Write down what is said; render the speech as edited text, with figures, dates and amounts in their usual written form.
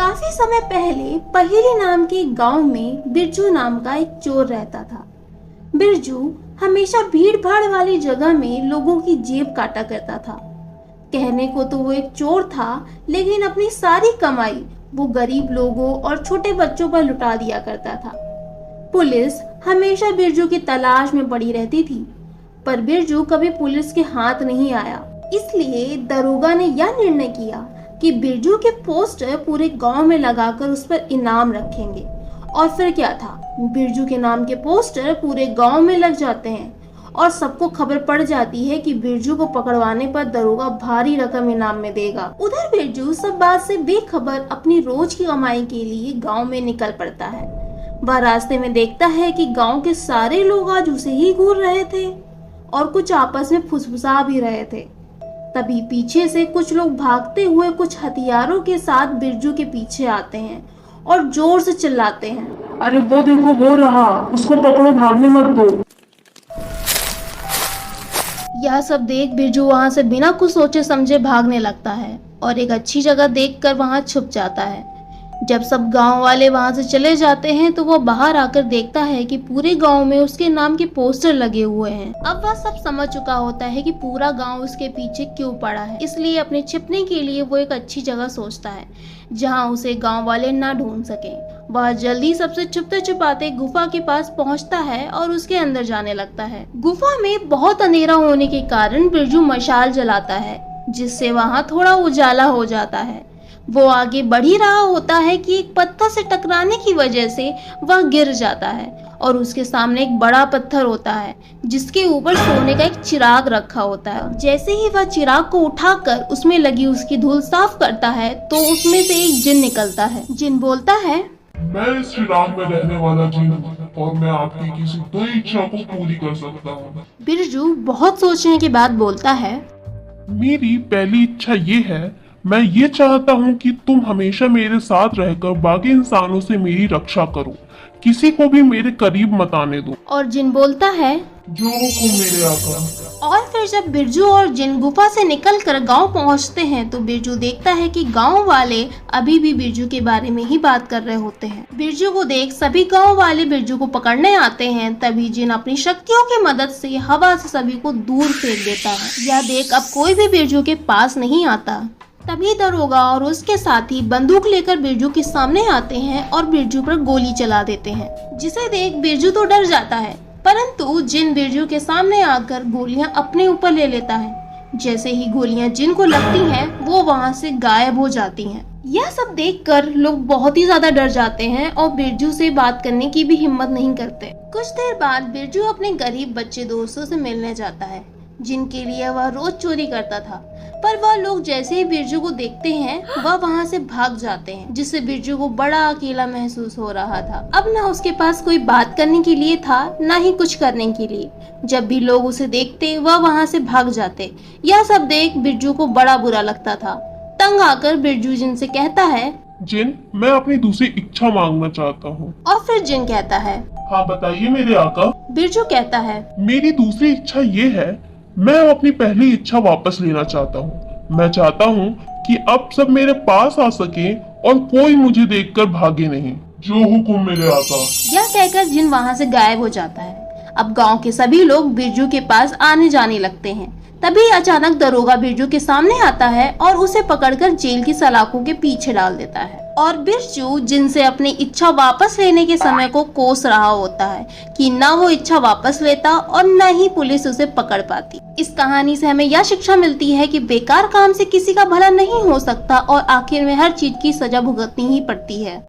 काफी समय पहले पहेली नाम के गांव में बिरजू नाम का एक चोर रहता था। बिरजू हमेशा भीड़ भाड़ वाली जगह में लोगों की जेब काटा करता था। कहने को तो वो एक चोर था, लेकिन अपनी सारी कमाई वो गरीब लोगों और छोटे बच्चों पर लुटा दिया करता था। पुलिस हमेशा बिरजू की तलाश में पड़ी रहती थी, पर बिरजू कभी पुलिस के हाथ नहीं आया। इसलिए दरोगा ने यह निर्णय किया कि बिरजू के पोस्टर पूरे गांव में लगाकर उस पर इनाम रखेंगे। और फिर क्या था, बिरजू के नाम के पोस्टर पूरे गांव में लग जाते हैं और सबको खबर पड़ जाती है कि बिरजू को पकड़वाने पर दरोगा भारी रकम इनाम में देगा। उधर बिरजू सब बात से बेखबर अपनी रोज की कमाई के लिए गांव में निकल पड़ता है। वह रास्ते में देखता है कि गांव के सारे लोग आज उसे ही घूर रहे थे और कुछ आपस में फुसफुसा भी रहे थे। तभी पीछे से कुछ लोग भागते हुए कुछ हथियारों के साथ बिरजू के पीछे आते हैं और जोर से चिल्लाते हैं, अरे वो देखो, वो रहा, उसको पकड़ो, भागने मत दो। यह सब देख बिरजू वहां से बिना कुछ सोचे समझे भागने लगता है और एक अच्छी जगह देखकर वहां छुप जाता है। जब सब गांव वाले वहां से चले जाते हैं तो वह बाहर आकर देखता है कि पूरे गांव में उसके नाम के पोस्टर लगे हुए हैं। अब वह सब समझ चुका होता है कि पूरा गांव उसके पीछे क्यों पड़ा है, इसलिए अपने छिपने के लिए वो एक अच्छी जगह सोचता है जहां उसे गांव वाले ना ढूंढ सकें। वह जल्दी सबसे छुपते छुपाते गुफा के पास पहुंचता है और उसके अंदर जाने लगता है। गुफा में बहुत अंधेरा होने के कारण बिरजू मशाल जलाता है, जिससे वहां थोड़ा उजाला हो जाता है। वो आगे बढ़ ही रहा होता है कि एक पत्थर से टकराने की वजह से वह गिर जाता है और उसके सामने एक बड़ा पत्थर होता है जिसके ऊपर सोने का एक चिराग रखा होता है। जैसे ही वह चिराग को उठाकर उसमें लगी उसकी धूल साफ करता है तो उसमें से एक जिन निकलता है। जिन बोलता है, मैं इस चिराग में रहने वाला जिन हूँ और मैं आपकी किसी कोई इच्छा को पूरी कर सकता हूँ। बिरजू बहुत सोचने के बाद बोलता है, मेरी पहली इच्छा ये है, मैं ये चाहता हूँ कि तुम हमेशा मेरे साथ रहकर बाकी इंसानों से मेरी रक्षा करो, किसी को भी मेरे करीब मत आने दो। और जिन बोलता है, जो हुक्म मेरे आका। और फिर जब बिरजू और जिन गुफा से निकलकर गांव पहुंचते हैं तो बिरजू देखता है कि गांव वाले अभी भी बिरजू के बारे में ही बात कर रहे होते हैं। बिरजू को देख सभी गांव वाले बिरजू को पकड़ने आते हैं। तभी जिन अपनी शक्तियों की मदद से हवा से सभी को दूर फेंक देता है। यह देख अब कोई भी बिरजू के पास नहीं आता। तभी दरोगा और उसके साथी बंदूक लेकर बिरजू के सामने आते हैं और बिरजू पर गोली चला देते हैं, जिसे देख बिरजू तो डर जाता है, परंतु जिन बिरजू के सामने आकर गोलियां अपने ऊपर ले लेता है। जैसे ही गोलियां जिन को लगती हैं, वो वहां से गायब हो जाती हैं। यह सब देखकर लोग बहुत ही ज्यादा डर जाते हैं और बिरजू से बात करने की भी हिम्मत नहीं करते। कुछ देर बाद बिरजू अपने गरीब बच्चे दोस्तों से मिलने जाता है, जिनके लिए वह रोज चोरी करता था। पर वह लोग जैसे ही बिरजू को देखते हैं वह वहां से भाग जाते हैं, जिससे बिरजू को बड़ा अकेला महसूस हो रहा था। अब ना उसके पास कोई बात करने के लिए था, ना ही कुछ करने के लिए। जब भी लोग उसे देखते वह वहां से भाग जाते। यह सब देख बिरजू को बड़ा बुरा लगता था। तंग आकर बिरजू जिन से कहता है, जिन, मैं अपनी दूसरी इच्छा मांगना चाहता हूँ। और फिर जिन कहता है, हाँ बताइए मेरे आका। बिरजू कहता है, मेरी दूसरी इच्छा ये है, मैं अपनी पहली इच्छा वापस लेना चाहता हूँ। मैं चाहता हूँ कि अब सब मेरे पास आ सके और कोई मुझे देखकर भागे नहीं। जो हुक्म मेरे आका। यह कहकर जिन वहां से गायब हो जाता है। अब गांव के सभी लोग बिरजू के पास आने जाने लगते हैं। तभी अचानक दरोगा बिरजू के सामने आता है और उसे पकड़कर जेल की सलाखों के पीछे डाल देता है। और बिरजू जिनसे अपनी इच्छा वापस लेने के समय को कोस रहा होता है कि न वो इच्छा वापस लेता और न ही पुलिस उसे पकड़ पाती। इस कहानी से हमें यह शिक्षा मिलती है कि बेकार काम से किसी का भला नहीं हो सकता और आखिर में हर चीज की सजा भुगतनी ही पड़ती है।